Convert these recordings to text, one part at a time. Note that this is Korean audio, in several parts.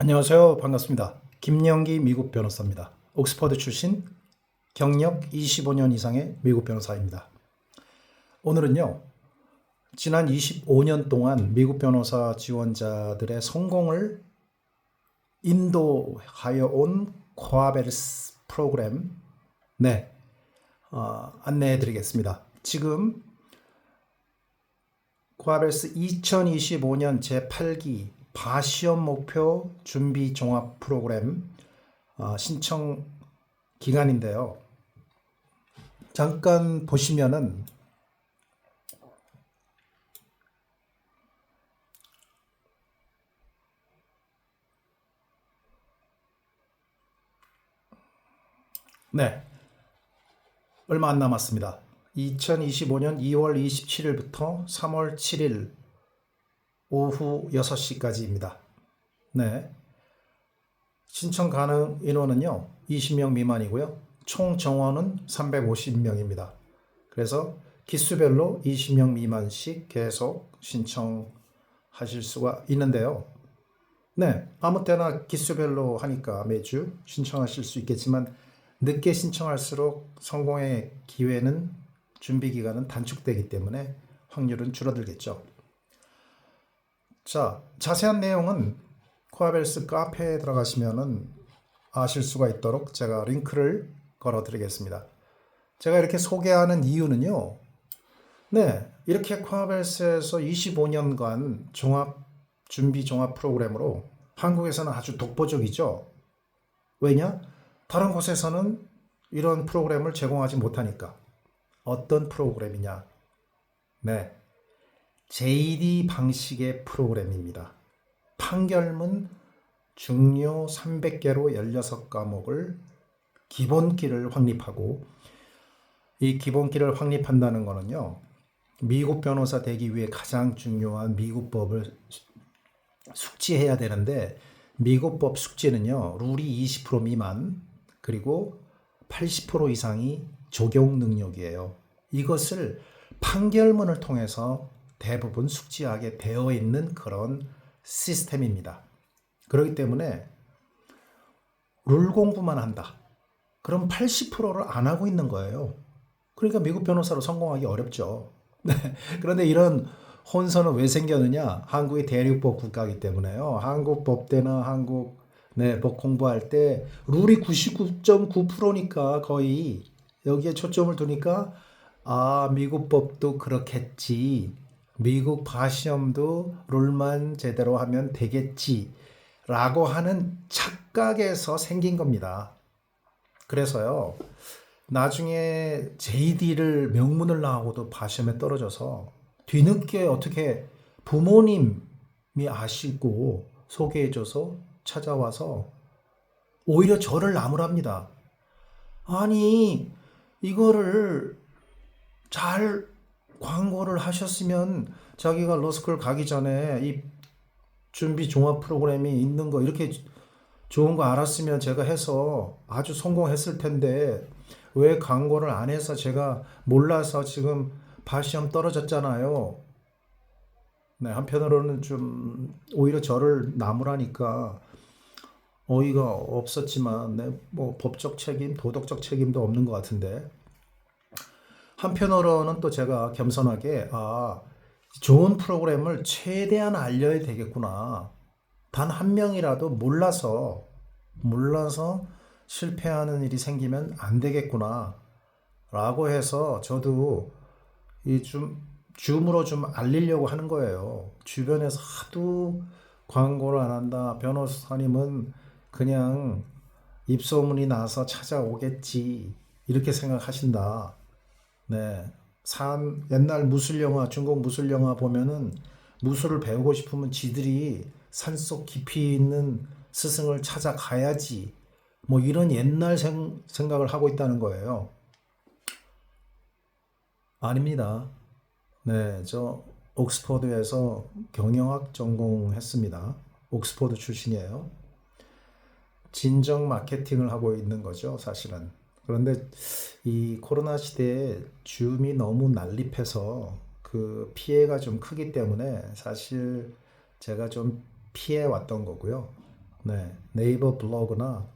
안녕하세요. 반갑습니다. 김영기 미국 변호사입니다. 옥스퍼드 출신, 경력 25년 이상의 미국 변호사입니다. 오늘은요, 지난 25년 동안 미국 변호사 지원자들의 성공을 인도하여 온 코아벨스 프로그램, 안내해 드리겠습니다. 지금 코아벨스 2025년 제8기 바시험 목표 준비 종합 프로그램 신청 기간인데요. 잠깐 보시면은 얼마 안 남았습니다. 2025년 2월 27일부터 3월 7일 오후 6시까지입니다. 신청 가능 인원은요, 20명 미만이고요. 총 정원은 350명입니다. 그래서 기수별로 20명 미만씩 계속 신청하실 수가 있는데요. 아무 때나 기수별로 하니까 매주 신청하실 수 있겠지만 늦게 신청할수록 성공의 기회는 준비 기간은 단축되기 때문에 확률은 줄어들겠죠. 자, 자세한 내용은 코아벨스 카페에 들어가시면은 아실 수가 있도록 제가 링크를 걸어 드리겠습니다. 제가 이렇게 소개하는 이유는요. 이렇게 코아벨스에서 25년간 준비 종합 프로그램으로 한국에서는 아주 독보적이죠. 왜냐? 다른 곳에서는 이런 프로그램을 제공하지 못하니까. 어떤 프로그램이냐? JD 방식의 프로그램입니다. 판결문 중요 300개로 16과목을 기본기를 확립하고, 이 기본기를 확립한다는 것은요, 미국 변호사 되기 위해 가장 중요한 미국법을 숙지해야 되는데, 미국법 숙지는요, 룰이 20% 미만, 그리고 80% 이상이 적용 능력이에요. 이것을 판결문을 통해서 대부분 숙지하게 되어 있는 그런 시스템입니다. 그렇기 때문에 룰 공부만 한다. 그럼 80%를 안 하고 있는 거예요. 그러니까 미국 변호사로 성공하기 어렵죠. 그런데 이런 혼선은 왜 생겼느냐? 한국이 대륙법 국가이기 때문에요. 한국 법대나 한국 법 공부할 때 룰이 99.9%니까 거의 여기에 초점을 두니까 미국 법도 그렇겠지. 미국 바시험도 룰만 제대로 하면 되겠지. 라고 하는 착각에서 생긴 겁니다. 그래서요, 나중에 JD를 명문을 나오고도 바시험에 떨어져서 뒤늦게 어떻게 부모님이 아시고 소개해줘서 찾아와서 오히려 저를 나무랍니다. 아니, 이거를 잘 광고를 하셨으면 자기가 로스쿨 가기 전에 이 준비 종합 프로그램이 있는 거 이렇게 좋은 거 알았으면 제가 해서 아주 성공했을 텐데 왜 광고를 안 해서 제가 몰라서 지금 바시험 떨어졌잖아요. 한편으로는 좀 오히려 저를 나무라니까 어이가 없었지만 뭐 법적 책임, 도덕적 책임도 없는 것 같은데 한편으로는 또 제가 겸손하게 좋은 프로그램을 최대한 알려야 되겠구나. 단 한 명이라도 몰라서 실패하는 일이 생기면 안 되겠구나. 라고 해서 저도 줌으로 좀 알리려고 하는 거예요. 주변에서 하도 광고를 안 한다. 변호사님은 그냥 입소문이 나서 찾아오겠지. 이렇게 생각하신다. 옛날 무술 영화, 중국 무술 영화 보면은 무술을 배우고 싶으면 지들이 산속 깊이 있는 스승을 찾아가야지. 뭐 이런 옛날 생각을 하고 있다는 거예요. 아닙니다. 저 옥스퍼드에서 경영학 전공했습니다. 옥스퍼드 출신이에요. 진정 마케팅을 하고 있는 거죠, 사실은. 그런데 이 코로나 시대에 줌이 너무 난립해서 그 피해가 좀 크기 때문에 사실 제가 좀 피해 왔던 거고요. 네, 네이버 블로그나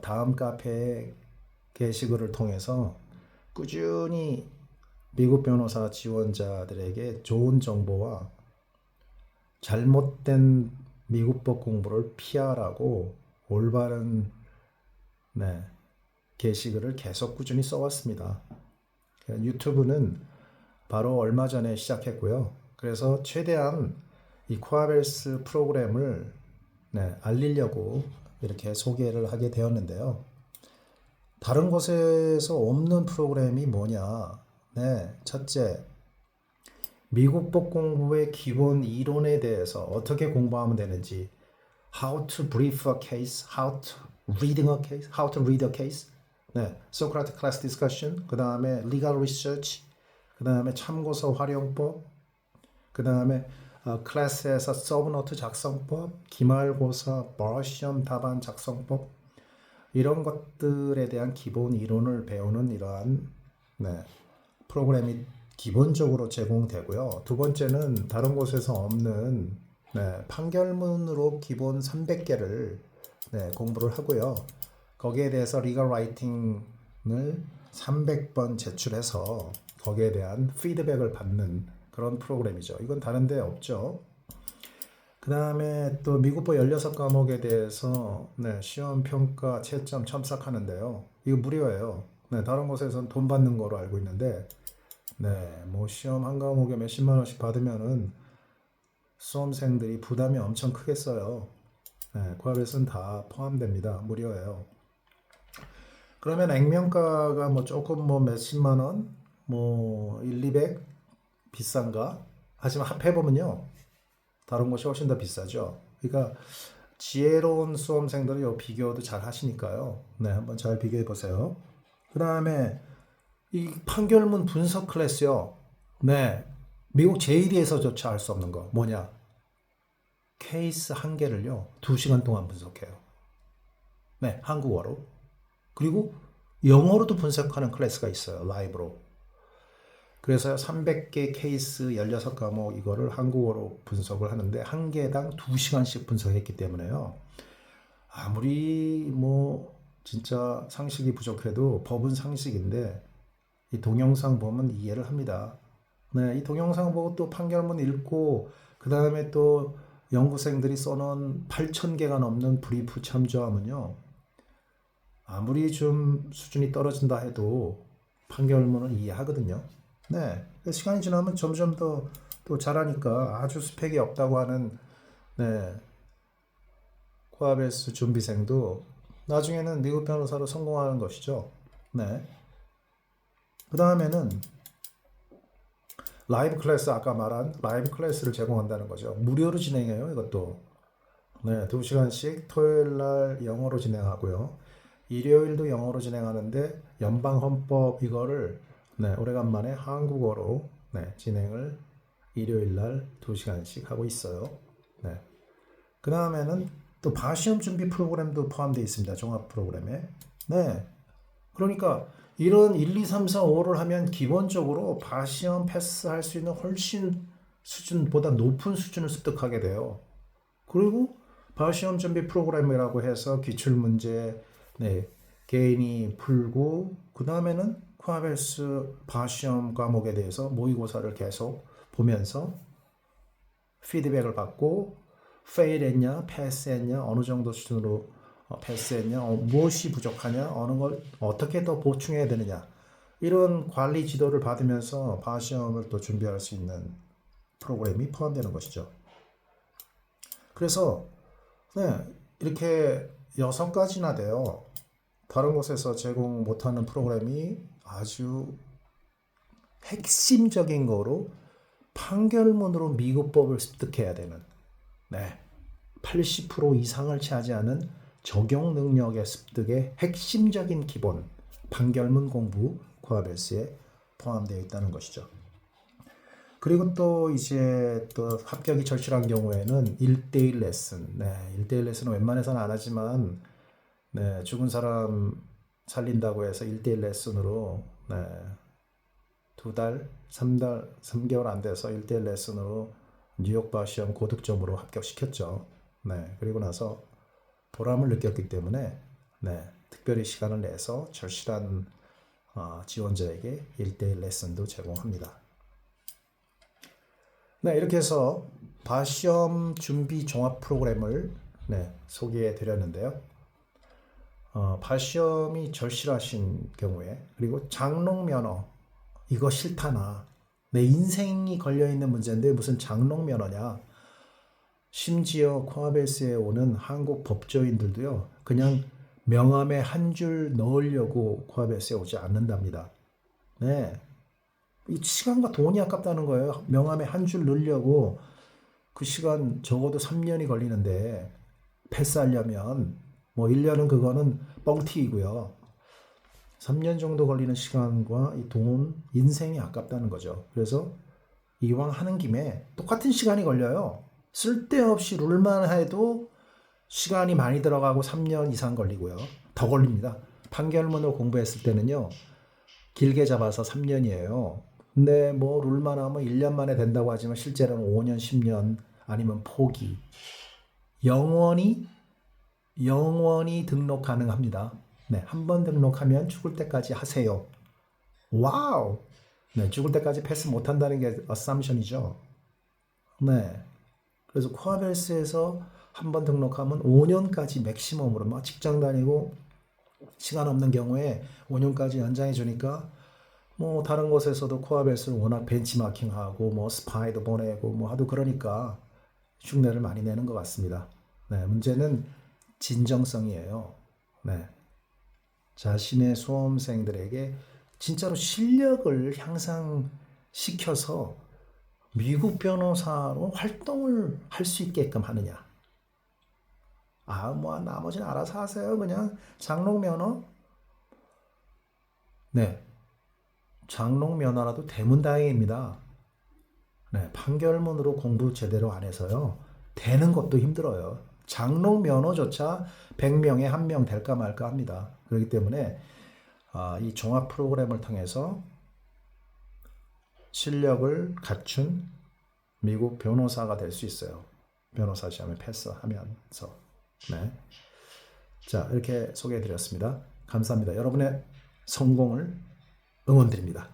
다음 카페 게시글을 통해서 꾸준히 미국 변호사 지원자들에게 좋은 정보와 잘못된 미국법 공부를 피하라고 올바른 네, 게시글을 계속 꾸준히 써왔습니다. 유튜브는 바로 얼마 전에 시작했고요. 그래서 최대한 이 코아벨스 프로그램을 알리려고 이렇게 소개를 하게 되었는데요. 다른 곳에서 없는 프로그램이 뭐냐? 첫째, 미국법 공부의 기본 이론에 대해서 어떻게 공부하면 되는지, how to brief a case, how to reading a case, how to read a case, Socratic class discussion, 그 다음에 legal research, 그 다음에 참고서 활용법, 그 다음에 클래스에서 서브노트 작성법, 기말고사, bar 시험 답안 작성법, 이런 것들에 대한 기본 이론을 배우는 이러한 프로그램이 기본적으로 제공되고요. 두 번째는 다른 곳에서 없는 판결문으로 기본 300개를 공부를 하고요. 거기에 대해서 리걸 라이팅을 300번 제출해서 거기에 대한 피드백을 받는 그런 프로그램이죠. 이건 다른 데 없죠. 그 다음에 또 미국법 16과목에 대해서 시험 평가 채점 첨삭하는데요. 이거 무료예요. 다른 곳에서는 돈 받는 거로 알고 있는데 뭐 시험 한 과목에 몇십만 원씩 받으면은 수험생들이 부담이 엄청 크겠어요. 코아벨스는 다 포함됩니다. 무료예요. 그러면 액면가가 뭐 조금 뭐 몇십만 원, 뭐 1, 200 비싼가? 하지만 합해보면요. 다른 곳이 훨씬 더 비싸죠. 그러니까 지혜로운 수험생들은 이 비교도 잘 하시니까요. 한번 잘 비교해 보세요. 그 다음에 이 판결문 분석 클래스요. 미국 제1위에서조차 알 수 없는 거 뭐냐? 케이스 한 개를요 2시간 동안 분석해요. 한국어로. 그리고 영어로도 분석하는 클래스가 있어요. 라이브로. 그래서 300개 케이스 16과목 이거를 한국어로 분석을 하는데 한 개당 2시간씩 분석했기 때문에요. 아무리 뭐 진짜 상식이 부족해도 법은 상식인데 이 동영상 보면 이해를 합니다. 이 동영상 보고 또 판결문 읽고 그 다음에 또 연구생들이 써놓은 8,000개가 넘는 브리프 참조하면요. 아무리 좀 수준이 떨어진다 해도 판결문을 이해하거든요. 시간이 지나면 점점 더 또 잘하니까 아주 스펙이 없다고 하는 코아벨스 준비생도 나중에는 미국 변호사로 성공하는 것이죠. 그 다음에는 라이브 클래스, 아까 말한 라이브 클래스를 제공한다는 거죠. 무료로 진행해요, 이것도. 2시간씩 토요일 날 영어로 진행하고요. 일요일도 영어로 진행하는데 연방헌법 이거를 오래간만에 한국어로 진행을 일요일 날 2시간씩 하고 있어요. 그 다음에는 또 바시험 준비 프로그램도 포함되어 있습니다. 종합 프로그램에. 그러니까 이런 1, 2, 3, 4, 5를 하면 기본적으로 바시험 패스할 수 있는 훨씬 수준보다 높은 수준을 습득하게 돼요. 그리고 바시험 준비 프로그램이라고 해서 기출문제 개인이 풀고 그 다음에는 코아벨스 바시험 과목에 대해서 모의고사를 계속 보면서 피드백을 받고 페일 했냐, 패스했냐, 어느 정도 수준으로 패스했냐, 무엇이 부족하냐, 어느 걸 어떻게 더 보충해야 되느냐 이런 관리 지도를 받으면서 바시험을 또 준비할 수 있는 프로그램이 포함되는 것이죠. 그래서 이렇게 6가지나 돼요. 다른 곳에서 제공 못하는 프로그램이 아주 핵심적인 거로 판결문으로 미국법을 습득해야 되는 80% 이상을 차지하는 적용 능력의 습득의 핵심적인 기본 판결문 공부 코아벨스에 포함되어 있다는 것이죠. 그리고 또 이제 또 합격이 절실한 경우에는 1대1 레슨. 1대1 레슨은 웬만해서는 안 하지만 죽은 사람 살린다고 해서 1대1 레슨으로 2달, 3달, 3개월 안 돼서 1대1 레슨으로 뉴욕 바시험 고득점으로 합격시켰죠. 그리고 나서 보람을 느꼈기 때문에 특별히 시간을 내서 절실한 지원자에게 1대1 레슨도 제공합니다. 이렇게 해서 바시험 준비 종합 프로그램을 소개해 드렸는데요. 바시험이 절실하신 경우에, 그리고 장롱 면허 이거 싫다나, 내 인생이 걸려있는 문제인데 무슨 장롱 면허냐, 심지어 코아벨스에 오는 한국 법조인들도요, 그냥 명함에 한 줄 넣으려고 코아벨스에 오지 않는답니다. 이 시간과 돈이 아깝다는 거예요. 명함에 한 줄 넣으려고 그 시간 적어도 3년이 걸리는데 패스하려면 1년은 그거는 뻥튀기고요. 3년 정도 걸리는 시간과 이 돈, 인생이 아깝다는 거죠. 그래서 이왕 하는 김에 똑같은 시간이 걸려요. 쓸데없이 룰만 해도 시간이 많이 들어가고 3년 이상 걸리고요. 더 걸립니다. 판결문을 공부했을 때는요, 길게 잡아서 3년이에요. 근데 룰만 하면 1년 만에 된다고 하지만 실제로는 5년, 10년 아니면 포기. 영원히 등록 가능합니다. 한 번 등록하면 죽을 때까지 하세요. 와우! 죽을 때까지 패스 못 한다는 게 어썸션이죠. 그래서 코아벨스에서 한 번 등록하면 5년까지 맥시멈으로 직장 다니고 시간 없는 경우에 5년까지 연장해 주니까 다른 곳에서도 코아벨스를 워낙 벤치마킹하고 스파이도 보내고 하도 그러니까 흉내를 많이 내는 것 같습니다. 문제는 진정성이에요. 자신의 수험생들에게 진짜로 실력을 향상시켜서 미국 변호사로 활동을 할 수 있게끔 하느냐. 나머지는 알아서 하세요. 그냥 장롱 면허? 장롱 면허라도 대문다행입니다. 판결문으로 공부 제대로 안 해서요, 되는 것도 힘들어요. 장롱 면허조차 100명에 1명 될까 말까 합니다. 그렇기 때문에 이 종합 프로그램을 통해서 실력을 갖춘 미국 변호사가 될 수 있어요. 변호사 시험에 패스하면서. 자, 이렇게 소개해 드렸습니다. 감사합니다. 여러분의 성공을 응원드립니다.